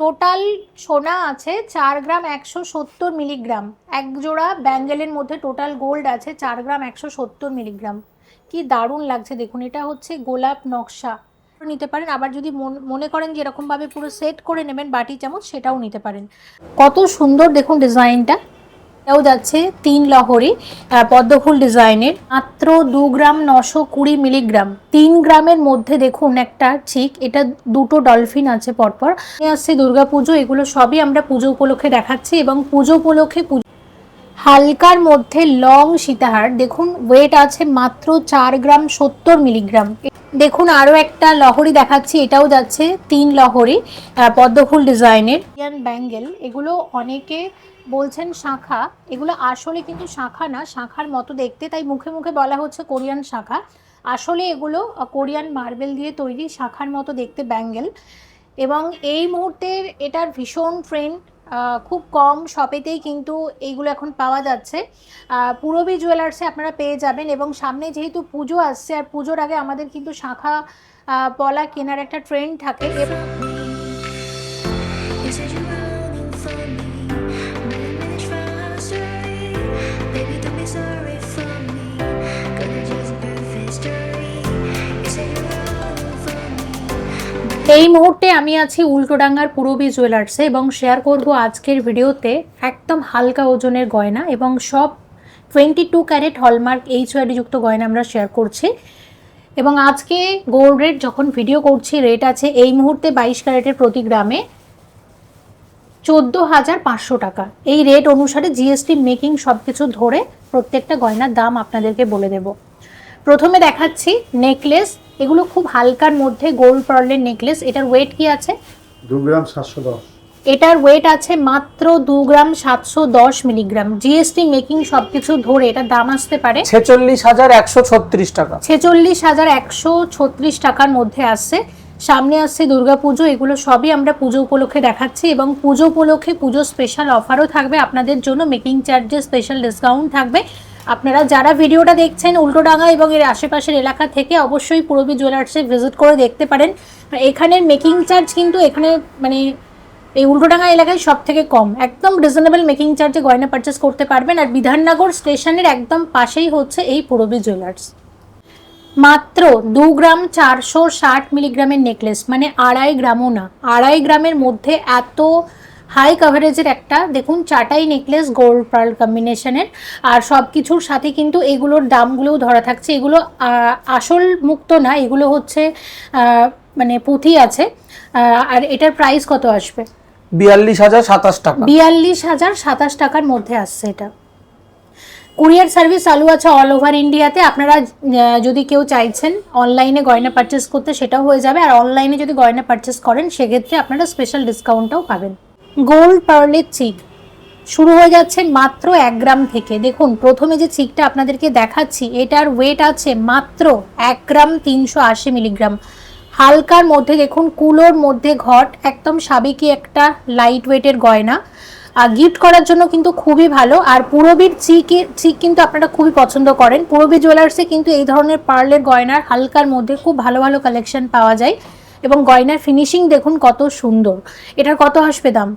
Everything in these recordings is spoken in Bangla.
টোটাল সোনা আছে 4 গ্রাম 170 মিলিগ্রাম। এক জোড়া ব্যাঙ্গেলের মধ্যে টোটাল গোল্ড আছে 4 গ্রাম 170 মিলিগ্রাম। কি দারুণ লাগছে দেখুন, এটা হচ্ছে গোলাপ নকশা নিতে পারেন। আবার যদি মনে করেন যে এরকমভাবে পুরো সেট করে নেবেন বাটি চামচ, সেটাও নিতে পারেন। কত সুন্দর দেখুন ডিজাইনটা। এটাও যাচ্ছে 3 লহরি পদ্মফুল ডিজাইনের, মাত্র 2 গ্রাম 920 মিলিগ্রাম। 3 গ্রামের মধ্যে দেখুন একটা চিক, এটা দুটো ডলফিন আছে পরপর। আসছে দুর্গাপুজো, এগুলো সবই আমরা পুজো উপলক্ষে দেখাচ্ছি এবং পুজো উপলক্ষে হালকার মধ্যে লং সীতাহার দেখুন, ওয়েট আছে মাত্র 4 গ্রাম 70 মিলিগ্রাম। দেখুন আরও একটা লহরি দেখাচ্ছি, এটাও যাচ্ছে 3 লহরি পদ্মফুল ডিজাইনের ব্যাঙ্গেল। এগুলো অনেকে বলছেন শাঁখা, এগুলো আসলে কিন্তু শাঁখা না, শাঁখার মতো দেখতে, তাই মুখে মুখে বলা হচ্ছে কোরিয়ান শাঁখা। আসলে এগুলো কোরিয়ান মার্বেল দিয়ে তৈরি শাঁখার মতো দেখতে ব্যাঙ্গেল। এবং এই মুহূর্তের এটার ভীষণ ট্রেন্ড, খুব কম শপেতেই কিন্তু এইগুলো এখন পাওয়া যাচ্ছে। পূরবী জুয়েলার্সে আপনারা পেয়ে যাবেন। এবং সামনে যেহেতু পুজো আসছে, আর পুজোর আগে আমাদের কিন্তু শাঁখা পলা কেনার একটা ট্রেন্ড থাকে। এই মুহূর্তে আমি আছি উল্টোডাঙ্গার পূরবী জুয়েলার্সে এবং শেয়ার করব আজকের ভিডিওতে একদম হালকা ওজনের গয়না এবং সব 22 ক্যারেট হলমার্ক HYD যুক্ত গয়না আমরা শেয়ার করছি। এবং আজকে গোল্ড রেট যখন ভিডিও করছি, রেট আছে এই মুহূর্তে 22 ক্যারেটের প্রতি গ্রামে 14,500 টাকা। এই রেট অনুসারে জিএসটি মেকিং সব কিছু ধরে প্রত্যেকটা গয়নার দাম আপনাদেরকে বলে দেব। প্রথমে দেখাচ্ছি নেকলেস, এগুলো খুব হালকার মধ্যে গোল্ড পার্লের নেকলেস। এটার ওয়েট কি আছে? 2 গ্রাম 710। এটার ওয়েট আছে মাত্র 2 গ্রাম 710 মিলিগ্রাম। জিএসটি মেকিং সবকিছু ধরে এটার দাম আসতে পারে 46,136 টাকা। 46,136 টাকার মধ্যে আসছে। সামনে আসছে দুর্গাপুজো, এগুলো সবই আমরা পুজো উপলক্ষে দেখাচ্ছি এবং পুজো উপলক্ষে পুজো স্পেশাল অফারও থাকবে আপনাদের জন্য। মেকিং চার্জে স্পেশাল ডিসকাউন্ট থাকবে। আপনারা যারা ভিডিওটা দেখছেন উল্টোডাঙ্গা এবং এর আশেপাশের এলাকা থেকে, অবশ্যই পূরবী জুয়েলার্সে ভিজিট করে দেখতে পারেন। এখানের মেকিং চার্জ কিন্তু এখানে মানে এই উল্টোডাঙ্গা এলাকায় সব থেকে কম, একদম রিজনেবল মেকিং চার্জে গয়না পারচেস করতে পারবেন। আর বিধাননগর স্টেশনের একদম পাশেই হচ্ছে এই পূরবী জুয়েলার্স। মাত্র 2 গ্রাম 460 মিলিগ্রামের নেকলেস, মানে 2.5 গ্রামও না, 2.5 গ্রামের মধ্যে এত হাই কাভারেজের একটা দেখুন চাটাই নেকলেস গোল্ড পার্ল কম্বিনেশনের। আর সব কিছুর সাথে কিন্তু এগুলোর দামগুলোও ধরা থাকছে। এগুলো আসল মুক্ত না, এগুলো হচ্ছে মানে পুঁথি আছে। আর এটার প্রাইস কত আসবে? 42,027 টাকা। 42,027 টাকার মধ্যে আসছে এটা। কুরিয়ার সার্ভিস চালু আছে অল ওভার ইন্ডিয়াতে। আপনারা যদি কেউ চাইছেন অনলাইনে গয়না পারচেস করতে, সেটাও হয়ে যাবে। আর অনলাইনে যদি গয়না পারচেস করেন সেক্ষেত্রে আপনারা স্পেশাল ডিসকাউন্টটাও পাবেন। গোল্ড পার্লের চিক শুরু হয়ে যাচ্ছে মাত্র 1 গ্রাম থেকে। দেখুন প্রথমে যে চিকটা আপনাদেরকে দেখাচ্ছি, এটার ওয়েট আছে মাত্র 1 গ্রাম 380 মিলিগ্রাম। হালকার মধ্যে দেখুন, কুলোর মধ্যে ঘট, একদম সাবেকি একটা লাইট ওয়েটের গয়না। গিফট করার জন্য কিন্তু খুবই ভালো। আর পূরবীর চিক কিন্তু আপনারা খুবই পছন্দ করেন। পূরবী জুয়েলার্সে কিন্তু এই ধরনের পার্লের গয়নার হালকার মধ্যে খুব ভালো ভালো কালেকশন পাওয়া যায় এবং গয়নার ফিনিশিং দেখুন কত সুন্দর। এটার কত আসবে দাম?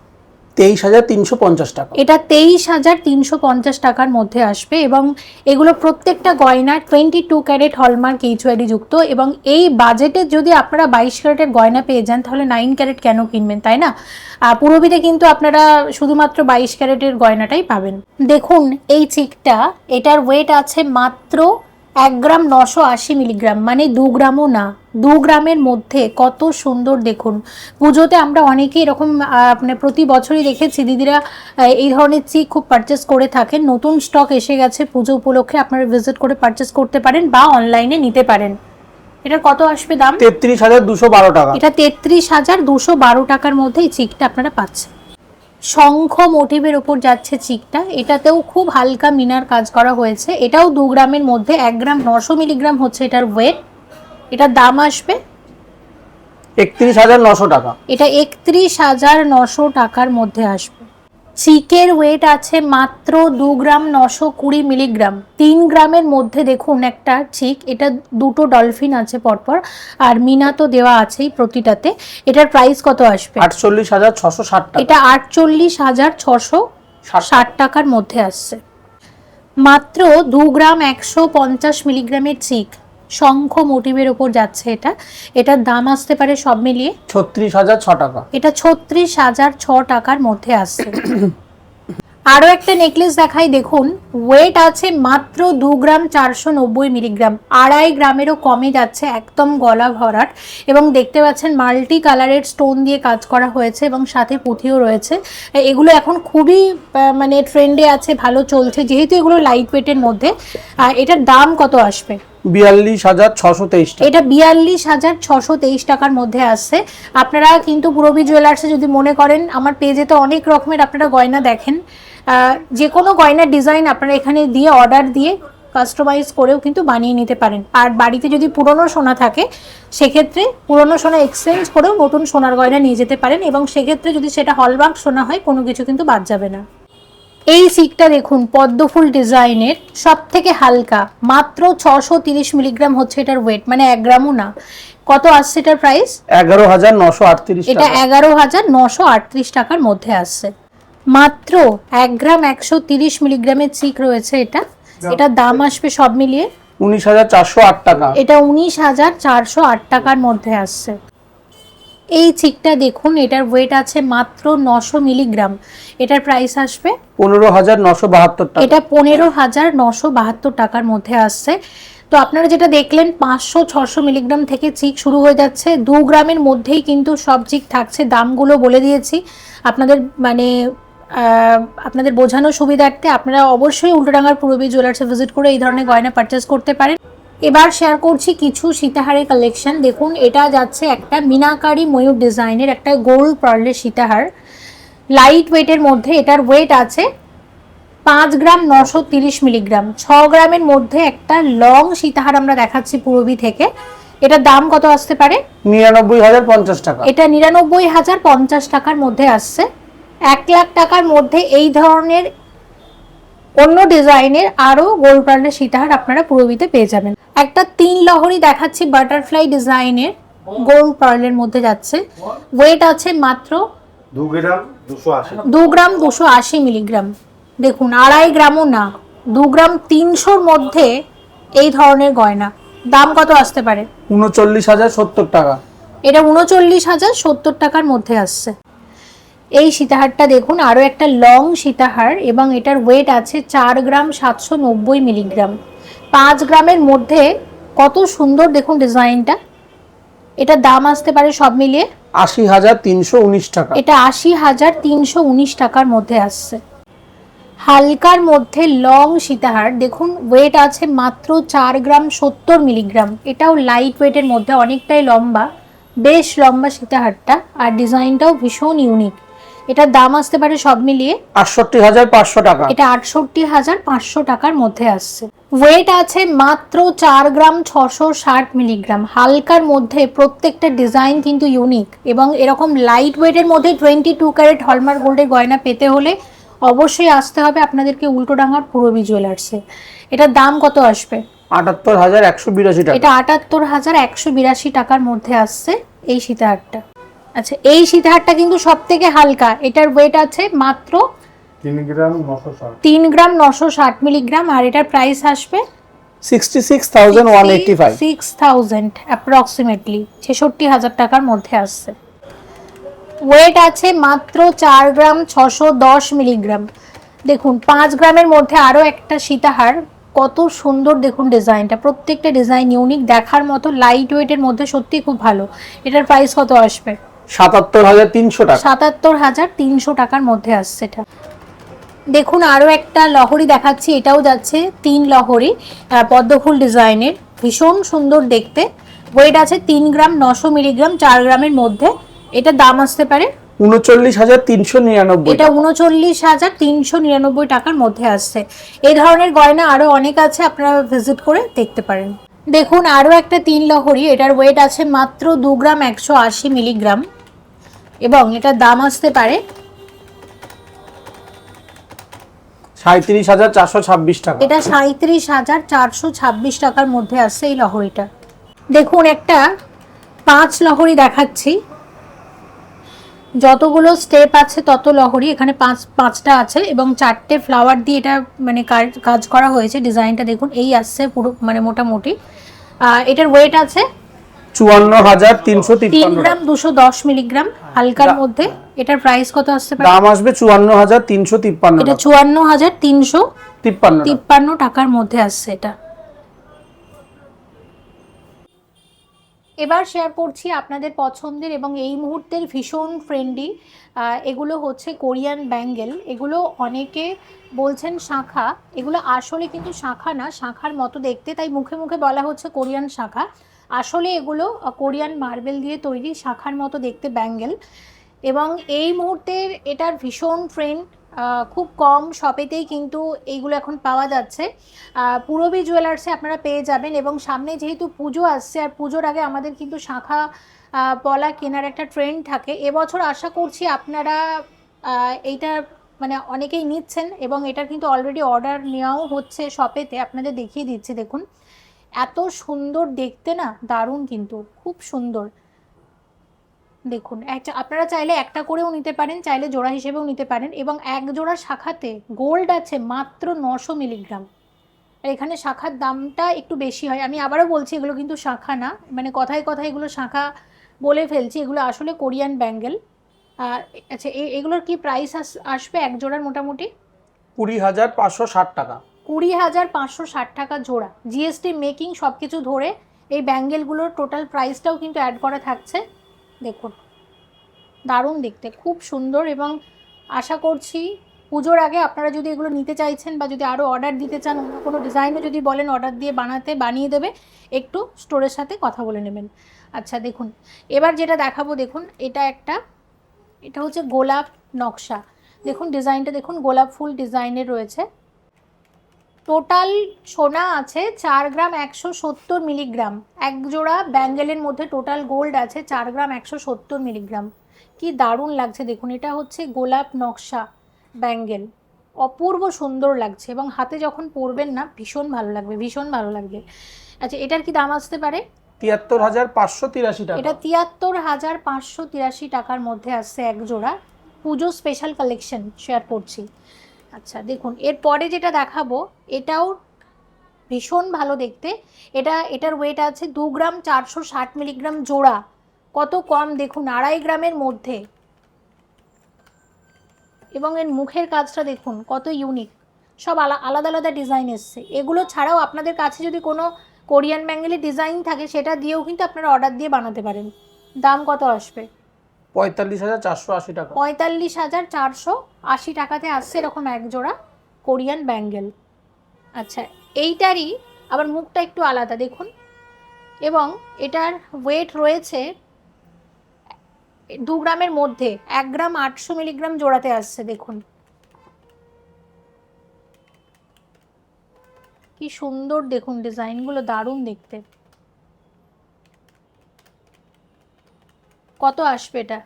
23,350 টাকা। এটা 23,350 টাকার মধ্যে আসবে। এবং এগুলো প্রত্যেকটা গয়না 22 ক্যারেট হলমার্ক HYD যুক্ত। এবং এই বাজেটে যদি আপনারা 22 ক্যারেটের গয়না পেয়ে যান, তাহলে 9 ক্যারেট কেন কিনবেন, তাই না? পূরবীতে কিন্তু আপনারা শুধুমাত্র 22 ক্যারেটের গয়নাটাই পাবেন। দেখুন এই চিকটা, এটার ওয়েট আছে মাত্র 1 গ্রাম 980 মিলিগ্রাম, মানে 2 গ্রামও না, 2 গ্রামের মধ্যে কত সুন্দর দেখুন। পুজোতে আমরা অনেকেই এরকম মানে প্রতি বছরই দেখেছি দিদিরা এই ধরনের চিক খুব পারচেস করে থাকেন। নতুন স্টক এসে গেছে পুজো উপলক্ষে, আপনারা ভিজিট করে পারচেস করতে পারেন বা অনলাইনে নিতে পারেন। এটার কত আসবে দাম? 33,212 টাকা। এটা 33,212 টাকার মধ্যে এই চিকটা আপনারা পাচ্ছেন। শঙ্খ মোটিভের উপর যাচ্ছে চিকটা, এটাতেও খুব হালকা মিনার কাজ করা হয়েছে। এটাও 2 গ্রামের মধ্যে, 1 গ্রাম 900 মিলিগ্রাম হচ্ছে এটার ওয়েট। এটার দাম আসবে 31,900 টাকা। এটা 31,900 টাকার মধ্যে আসবে। চিকের ওয়েট আছে মাত্র 2 গ্রাম 920 মিলিগ্রাম। 3 গ্রামের মধ্যে দেখুন একটা চিক, এটা দুটো ডলফিন আছে পরপর, আর মিনা তো দেওয়া আছেই প্রতিটাতে। এটার প্রাইস কত আসবে? 48,660 টাকা। এটা 48,660 টাকার মধ্যে আসছে। মাত্র 2 গ্রাম 150 মিলিগ্রামের চিক, শঙ্খ মোটিভের ওপর যাচ্ছে এটা। এটার দাম আসতে পারে সব মিলিয়ে 36,006 টাকা। এটা 36,006 টাকার মধ্যে আসছে। আরও একটা নেকলেস দেখাই, দেখুন ওয়েট আছে মাত্র 2 গ্রাম 490 মিলিগ্রাম, 2.5 গ্রামেরও কমে যাচ্ছে, একদম গলা ভরাট, এবং দেখতে পাচ্ছেন মাল্টি কালারের স্টোন দিয়ে কাজ করা হয়েছে এবং সাথে পুঁথিও রয়েছে। এগুলো এখন খুবই মানে ট্রেন্ডে আছে, ভালো চলছে, যেহেতু এগুলো লাইট ওয়েটের মধ্যে। এটার দাম কত আসবে? 42,623 টাকা। এটা 42,623 টাকার মধ্যে আসছে। আপনারা কিন্তু পূরবী জুয়েলার্সে যদি মনে করেন, আমার পেজে তো অনেক রকমের আপনারা গয়না দেখেন, যে কোনো গয়নার ডিজাইন আপনারা এখানে দিয়ে অর্ডার দিয়ে কাস্টমাইজ করেও কিন্তু বানিয়ে নিতে পারেন। আর বাড়িতে যদি পুরনো সোনা থাকে, সেক্ষেত্রে পুরনো সোনা এক্সচেঞ্জ করেও নতুন সোনার গয়না নিয়ে যেতে পারেন, এবং সেক্ষেত্রে যদি সেটা হলমার্ক সোনা হয়, কোনো কিছু কিন্তু বাদ যাবে না। এই সিকটা দেখুন পদ্মফুল ডিজাইনের, সব থেকে হালকা, মাত্র 630 মিলিগ্রাম হচ্ছে এটার ওয়েট, মানে 1 গ্রামও না। কত আসছে এটার প্রাইস? 11,938 এটা টাকা। 11,938 টাকার মধ্যে আসছে। মাত্র 1 গ্রাম 130 মিলিগ্রামের চিক রয়েছে এটা। এটার দাম আসবে সব মিলিয়ে 19,408 টাকা। এটা 19,408 টাকার মধ্যে আসছে। এই চিকটা দেখুন, এটার ওয়েট আছে মাত্র 900 মিলিগ্রাম, এটার প্রাইস আসবে 15,972 টাকা। এটা 15,972 টাকার মধ্যে আসছে। তো আপনারা যেটা দেখলেন, 500-600 মিলিগ্রাম থেকে চিক শুরু হয়ে যাচ্ছে, 2 গ্রামের মধ্যেই কিন্তু সব চিক থাকছে। দামগুলো বলে দিয়েছি আপনাদের, মানে আপনাদের বোঝানোর সুবিধার্থে। আপনারা অবশ্যই উল্টোডাঙ্গার পূরবী জুয়েলার্সে ভিজিট করে এই ধরনের গয়না পারচেস করতে পারেন। এবার শেয়ার করছি কিছু সীতাহারের কালেকশন। দেখুন এটা যাচ্ছে একটা মিনাকারি ময়ূর ডিজাইনের একটা গোল্ড পার্লের সীতাহার, লাইট ওয়েটের মধ্যে। এটার ওয়েট আছে 5 গ্রাম 930 মিলিগ্রাম। 6 গ্রামের মধ্যে একটা লং সীতাহার আমরা দেখাচ্ছি পূরবী থেকে। এটার দাম কত আসতে পারে? 99,050 টাকা। এটা 99,050 টাকার মধ্যে আসছে। 1 লাখ টাকার মধ্যে এই ধরনের অন্য ডিজাইনের আরো গোল্ড পার্লের সীতাহার আপনারা পূরবীতে পেয়ে যাবেন। একটা 3 লহরি দেখাচ্ছি বাটারফ্লাই ডিজাইনের, গোল্ড পার্লের মধ্যে যাচ্ছে। ওয়েট আছে মাত্র 2 গ্রাম 280। 2 গ্রাম 280 মিলিগ্রাম। দেখুন 2.5 গ্রামও না, 2 গ্রাম 300-র মধ্যে এই ধরনের গয়না। দাম কত আসতে পারে? 39,070 টাকা। এটা 39,070 টাকার মধ্যে আসছে। এই সীতাহারটা দেখুন, আরও একটা লং সীতাহার, এবং এটার ওয়েট আছে 4 গ্রাম 790 মিলিগ্রাম। 5 গ্রামের মধ্যে, কত সুন্দর দেখুন ডিজাইনটা। এটার দাম আসতে পারে সব মিলিয়ে 80,319 টাকা। এটা 80,319 টাকার মধ্যে আসছে। হালকার মধ্যে লং সীতাহার দেখুন, ওয়েট আছে মাত্র 4 গ্রাম 70 মিলিগ্রাম। এটাও লাইট ওয়েটের মধ্যে, অনেকটাই লম্বা, বেশ লম্বা সীতাহারটা, আর ডিজাইনটাও ভীষণ ইউনিক। এটার দাম আসতে পারে সব মিলিয়ে 68,500 টাকা। এটা 68,500 টাকার মধ্যে আসছে। ওয়েট আছে মাত্র 4 গ্রাম 660 মিলিগ্রাম। হালকার মধ্যে, প্রত্যেকটা ডিজাইন কিন্তু ইউনিক, এবং এরকম লাইট ওয়েটের মধ্যে 22 ক্যারেট হলমার্ক গোল্ডের গয়না পেতে হলে অবশ্যই আসতে হবে আপনাদেরকে উল্টোডাঙ্গার পূরবী জুয়েলার্সে। এটার দাম কত আসবে? 78,182 টাকা। এটা 78,182 টাকার মধ্যে আসছে এই সীতাহারটা। আচ্ছা, এই সীতাহারটা কিন্তু সব থেকে হালকা। এটার ওয়েট আছে মাত্র 3 গ্রাম 960। 3 গ্রাম 960 মিলিগ্রাম, আর এটার প্রাইস আসবে 66,185। 6,000 অ্যাপ্রক্সিমেটলি 66,000 টাকার মধ্যে আসছে। ওয়েট আছে মাত্র 4 গ্রাম 610 মিলিগ্রাম। দেখুন 5 গ্রামের মধ্যে আরও একটা সীতাহার, কত সুন্দর দেখুন ডিজাইনটা, প্রত্যেকটা ডিজাইন ইউনিক, দেখার মতো, লাইট ওয়েটের মধ্যে, সত্যি খুব ভালো। এটার প্রাইস কত আসবে? 77,300 টাকা। 77,300 টাকার মধ্যে আসছে এটা। দেখুন আরও একটা লহরি দেখাচ্ছি, এটাও যাচ্ছে 3 লহরি, পদ্মফুল ডিজাইনের, ভীষণ সুন্দর দেখতে। ওয়েট আছে 3 গ্রাম 900 মিলিগ্রাম, 4 গ্রামের মধ্যে। এটার দাম আসতে পারে 39,399। এটা 39,399 টাকার মধ্যে আসছে। এই ধরনের গয়না আরো অনেক আছে, আপনারা ভিজিট করে দেখতে পারেন। দেখুন আরো একটা 3 লহরি, এটার ওয়েট আছে মাত্র 2 গ্রাম 180 মিলিগ্রাম, এবং এটার দাম আসতে পারে 37,426 টাকা। এটা 37,426 টাকার মধ্যে আসছে এই লহরিটা। দেখুন একটা 5 লহরি দেখাচ্ছি, যতগুলো স্টেপ আছে তত লহরি এখানে পাঁচটা আছে এবং 4টে ফ্লাওয়ার দিয়ে এটা মানে কাজ করা হয়েছে। ডিজাইনটা দেখুন এই আসছে পুরো মানে মোটামুটি। এটার ওয়েট আছে 54,353 3 গ্রাম 210 মিলিগ্রাম হালকার মধ্যে। এটার প্রাইস কত আসছে? দাম আসবে 54,353 এটা টাকা। 54,353 টাকার মধ্যে আসছে এটা। এবার শেয়ার করছি আপনাদের পছন্দের এবং এই মুহূর্তের ভীষণ ফ্রেন্ডলি, এগুলো হচ্ছে কোরিয়ান ব্যাঙ্গেল। এগুলো অনেকে বলছেন শাঁখা, এগুলো আসলে কিন্তু শাঁখা না, শাঁখার মতো দেখতে, তাই মুখে মুখে বলা হচ্ছে কোরিয়ান শাঁখা। আসলে এগুলো কোরিয়ান মার্বেল দিয়ে তৈরি শাঁখার মতো দেখতে ব্যাঙ্গেল। এবং এই মুহূর্তের এটার ভীষণ ট্রেন্ড, খুব কম শপেতেই কিন্তু এইগুলো এখন পাওয়া যাচ্ছে। পূরবী জুয়েলার্সে আপনারা পেয়ে যাবেন। এবং সামনে যেহেতু পুজো আসছে আর পুজোর আগে আমাদের কিন্তু শাঁখা পলা কেনার একটা ট্রেন্ড থাকে। এবছর আশা করছি আপনারা এইটা মানে অনেকেই নিচ্ছেন এবং এটার কিন্তু অলরেডি অর্ডার নেওয়াও হচ্ছে শপেতে। আপনাদের দেখিয়ে দিচ্ছি, দেখুন এত সুন্দর দেখতে না, দারুণ কিন্তু খুব সুন্দর। দেখুন একটা আপনারা চাইলে একটা করেও নিতে পারেন, চাইলে জোড়া হিসেবেও নিতে পারেন। এবং এক জোড়া শাখাতে গোল্ড আছে মাত্র 900 মিলিগ্রাম। আর এখানে শাখার দামটা একটু বেশি হয়। আমি আবারও বলছি এগুলো কিন্তু শাখা না, মানে কথায় কথায় এগুলো শাখা বলে ফেলছি, এগুলো আসলে কোরিয়ান ব্যাঙ্গেল। আচ্ছা এগুলোর কি প্রাইস আসবে এক জোড়ার? মোটামুটি 20,560 টাকা। 20,560 টাকা জোড়া। জিএসটি মেকিং সব কিছু ধরে এই ব্যাঙ্গেলগুলোর টোটাল প্রাইসটাও কিন্তু অ্যাড করা থাকছে। দেখুন দারুণ দেখতে, খুব সুন্দর। এবং আশা করছি পুজোর আগে আপনারা যদি এগুলো নিতে চাইছেন বা যদি আরও অর্ডার দিতে চান, অন্য কোনো ডিজাইনও যদি বলেন অর্ডার দিয়ে বানিয়ে দেবে, একটু স্টোরের সাথে কথা বলে নেবেন। আচ্ছা দেখুন এবার যেটা দেখাবো, দেখুন এটা হচ্ছে গোলাপ নকশা। দেখুন ডিজাইনটা দেখুন, গোলাপ ফুল ডিজাইনের রয়েছে। টোটাল সোনা আছে 4 গ্রাম 170 মিলিগ্রাম। এক জোড়া ব্যাঙ্গেলের মধ্যে টোটাল গোল্ড আছে 4 গ্রাম 170 মিলিগ্রাম। কি দারুণ লাগছে দেখুন, এটা হচ্ছে গোলাপ নকশা ব্যাঙ্গেল, অপূর্ব সুন্দর লাগছে এবং হাতে যখন পরবেন না ভীষণ ভালো লাগবে, ভীষণ ভালো লাগবে। আচ্ছা এটার কি দাম আসতে পারে? 73,583 টাকা। এটা 73,583 টাকার মধ্যে আসছে এক জোড়া। পুজো স্পেশাল কালেকশন শেয়ার করছি। আচ্ছা দেখুন এরপরে যেটা দেখাবো এটাও ভীষণ ভালো দেখতে। এটার ওয়েট আছে 2 গ্রাম 460 মিলিগ্রাম জোড়া। কত কম দেখুন, 2.5 গ্রামের মধ্যে। এবং এর মুখের কাজটা দেখুন কত ইউনিক, সব আলাদা আলাদা ডিজাইন এসছে। এগুলো ছাড়াও আপনাদের কাছে যদি কোনো কোরিয়ান ব্যাঙ্গেলের ডিজাইন থাকে সেটা দিয়েও কিন্তু আপনারা অর্ডার দিয়ে বানাতে পারেন। দাম কত আসবে? 45,480 টাকা। 45,480 টাকাতে আসছে এরকম এক জোড়া কোরিয়ান ব্যাঙ্গেল। আচ্ছা এইটারই আবার মুখটা একটু আলাদা দেখুন। এবং এটার ওয়েট রয়েছে 2 গ্রামের মধ্যে, 1 গ্রাম 800 মিলিগ্রাম জোড়াতে আসছে। দেখুন কি সুন্দর, দেখুন ডিজাইনগুলো দারুণ দেখতে। কত আসবে এটা?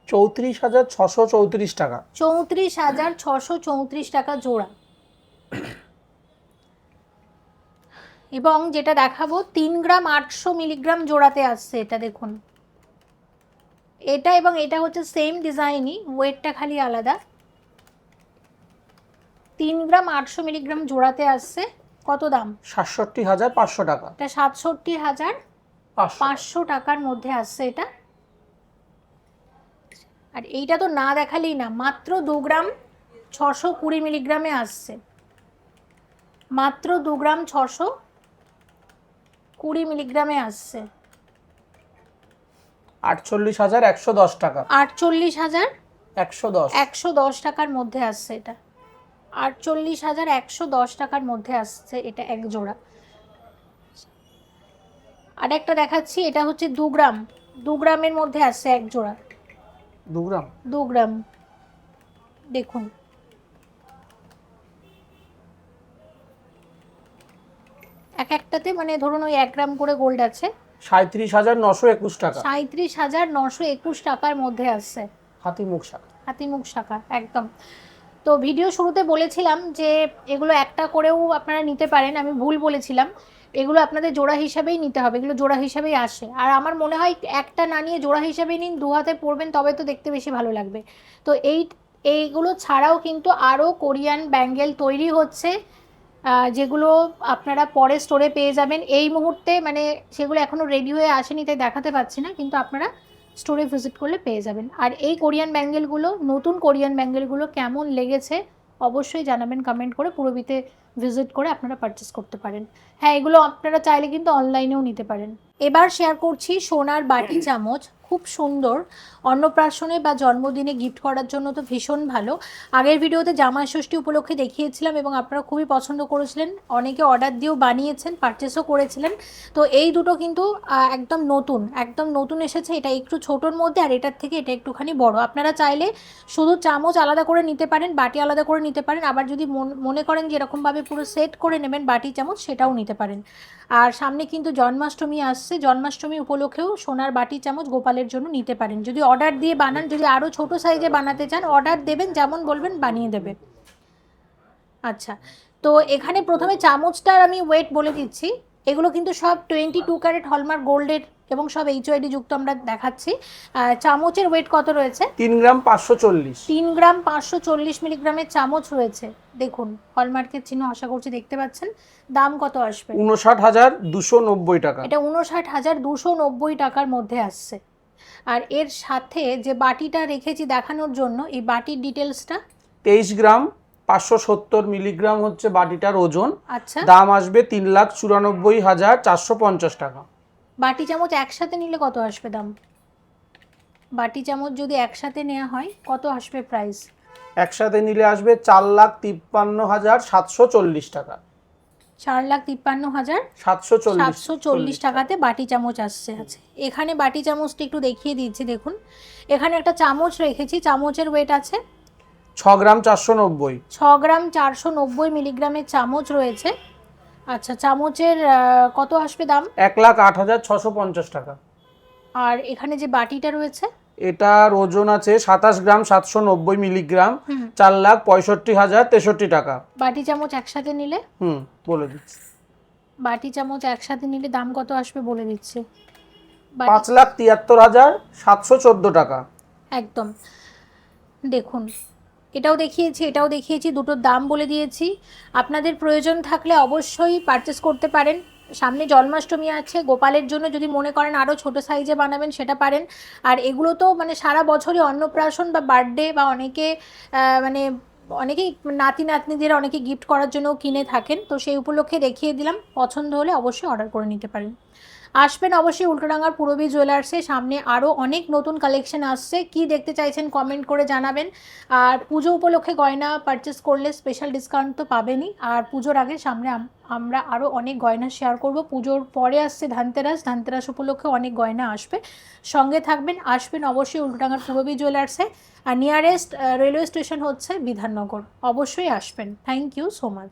34,634 টাকা। 34,634 টাকা জোড়া। এবং যেটা দেখাবো 3 গ্রাম 800 মিলিগ্রাম জোড়াতে আসছে এটা। দেখুন এটা এবং এটা হচ্ছে সেম ডিজাইনই, ওয়েটটা খালি আলাদা। 3 গ্রাম 800 মিলিগ্রাম জোড়াতে আসছে। কত দাম? 67,500 টাকা। এটা 67,500 টাকার মধ্যে আসছে এটা। আর এইটা তো না দেখালেই না, মাত্র 2 গ্রাম 620 মিলিগ্রামে আসছে। মাত্র 2 গ্রাম 620 মিলিগ্রামে আসছে। 48,110 টাকা। 48,110 টাকার মধ্যে আসছে এটা। 48,110 টাকার মধ্যে আসছে এটা এক জোড়া। আর একটা দেখাচ্ছি, এটা হচ্ছে 2 গ্রামের মধ্যে আসছে এক জোড়া। 2 গ্রাম 2 গ্রাম দেখুন। একটাতে মানে ধরুন ওই 1 গ্রাম করে গোল্ড আছে। 37,921 টাকা। 37,921 টাকার মধ্যে আসছে। হাতিমুখ শাখা। হাতিমুখ শাখা একদম। তো ভিডিও শুরুতে বলেছিলাম যে এগুলো একটা করেও আপনারা নিতে পারেন, আমি ভুল বলেছিলাম। এগুলো আপনাদের জোড়া হিসাবেই নিতে হবে, এগুলো জোড়া হিসাবেই আসে। আর আমার মনে হয় একটা না নিয়ে জোড়া হিসাবেই নিন, দু হাতে পরবেন তবে তো দেখতে বেশি ভালো লাগবে। তো এইগুলো ছাড়াও কিন্তু আরও কোরিয়ান ব্যাঙ্গেল তৈরি হচ্ছে, যেগুলো আপনারা পরে স্টোরে পেয়ে যাবেন। এই মুহূর্তে মানে সেগুলো এখনও রেডি হয়ে আসেনি তাই দেখাতে পাচ্ছি না, কিন্তু আপনারা স্টোরে ভিজিট করলে পেয়ে যাবেন। আর এই কোরিয়ান ব্যাঙ্গেলগুলো, নতুন কোরিয়ান ব্যাঙ্গেলগুলো কেমন লেগেছে অবশ্যই জানাবেন কমেন্ট করে। পুরবিতে ভিজিট করে আপনারা পারচেস করতে পারেন। হ্যাঁ, এগুলো আপনারা চাইলে কিন্তু অনলাইনেও নিতে পারেন। এবার শেয়ার করছি সোনার বাটি চামচ, খুব সুন্দর, অন্নপ্রাশনে বা জন্মদিনে গিফট করার জন্য তো ভীষণ ভালো। আগের ভিডিওতে জামাই ষষ্ঠী উপলক্ষে দেখিয়েছিলাম এবং আপনারা খুবই পছন্দ করেছিলেন, অনেকে অর্ডার দিয়েও বানিয়েছেন, পারচেসও করেছিলেন। তো এই দুটো কিন্তু একদম নতুন এসেছে। এটা একটু ছোটোর মধ্যে, আর এটার থেকে এটা একটুখানি বড়। আপনারা চাইলে শুধু চামচ আলাদা করে নিতে পারেন, বাটি আলাদা করে নিতে পারেন, আবার যদি মনে করেন যে এরকমভাবে পুরো সেট করে নেবেন বাটি চামচ, সেটাও নিতে পারেন। আর সামনে কিন্তু জন্মাষ্টমী আসছে, জন্মাষ্টমী উপলক্ষেও সোনার বাটি চামচ গোপালের জন্য নিতে পারেন। যদি অর্ডার দিয়ে বানান, যদি আরও ছোট সাইজে বানাতে চান অর্ডার দেবেন, যেমন বলবেন বানিয়ে দেবে। আচ্ছা, তো এখানে প্রথমে চামচটার আমি ওয়েট বলে দিচ্ছি। এগুলো কিন্তু সব 22 ক্যারেট হলমার্ক গোল্ডের এবং সব HYD যুক্ত আমরা দেখাচ্ছি। চামচের ওয়েট কত রয়েছে? 3 গ্রাম 540। 3 গ্রাম 540 মিলিগ্রামের চামচ রয়েছে। দেখুন হলমার্কের চিহ্ন, আশা করছি দেখতে পাচ্ছেন। দাম কত আসবে? 59,290 টাকা। এটা 59,290 টাকার মধ্যে আসছে। আর এর সাথে যে বাটিটা রেখেছি দেখানোর জন্য, এই বাটির ডিটেলসটা 23 গ্রাম 570 মিলিগ্রাম হচ্ছে বাটিটার ওজন। আচ্ছা, দাম আসবে 3,94,450 টাকা। বাটি চামচ একসাথে নিলে কত আসবে দাম? বাটি চামচ যদি একসাথে নেওয়া হয় কত আসবে প্রাইস? একসাথে নিলে আসবে 4,53,740 টাকা। 4,53,740 টাকাতে বাটি চামচ আসছে। আছে এখানে বাটি চামচটা একটু দেখিয়ে দিচ্ছি, দেখুন এখানে একটা চামচ রেখেছি, চামচের ওয়েট আছে 6 গ্রাম 490। 6 গ্রাম 490 মিলিগ্রামের চামচ রয়েছে। আচ্ছা, চামচের কত আসবে দাম? 1,08,650 টাকা। আর এখানে যে বাটিটা রয়েছে, এটার ওজন আছে 27 গ্রাম 790 মিলিগ্রাম, 4,65,063 টাকা। বাটি চামচ একসাথে নিলে বলে দিচ্ছি, বাটি চামচ একসাথে নিলে দাম কত আসবে বলে দিচ্ছি। 5,73,714 টাকা। একদম, দেখুন এটাও দেখিয়েছি, দুটোর দাম বলে দিয়েছি। আপনাদের প্রয়োজন থাকলে অবশ্যই পারচেস করতে পারেন। সামনে জন্মাষ্টমী আছে, গোপালের জন্য যদি মনে করেন আরও ছোট সাইজে বানাবেন সেটা পারেন। আর এগুলো তো মানে সারা বছরই অন্নপ্রাশন বা বার্থডে বা অনেকেই নাতি নাতনিদের অনেকে গিফট করার জন্য কিনে থাকেন, তো সেই উপলক্ষে দেখিয়ে দিলাম। পছন্দ হলে অবশ্যই অর্ডার করে নিতে পারেন। আসবেন অবশ্যই উল্টোডাঙ্গার পূরবী জুয়েলার্সে, সামনে আরও অনেক নতুন কালেকশন আসছে। কি দেখতে চাইছেন কমেন্ট করে জানাবেন। আর পুজো উপলক্ষে গয়না পারচেস করলে স্পেশাল ডিসকাউন্ট তো পাবেনই। আর পুজোর আগে সামনে আমরা আরও অনেক গয়না শেয়ার করব। পুজোর পরে আসছে ধানতেরাস উপলক্ষে অনেক গয়না আসবে, সঙ্গে থাকবেন। আসবেন অবশ্যই উল্টোডাঙ্গার পূরবী জুয়েলার্সে। আর নিয়ারেস্ট রেলওয়ে স্টেশন হচ্ছে বিধাননগর, অবশ্যই আসবেন। Thank you so much.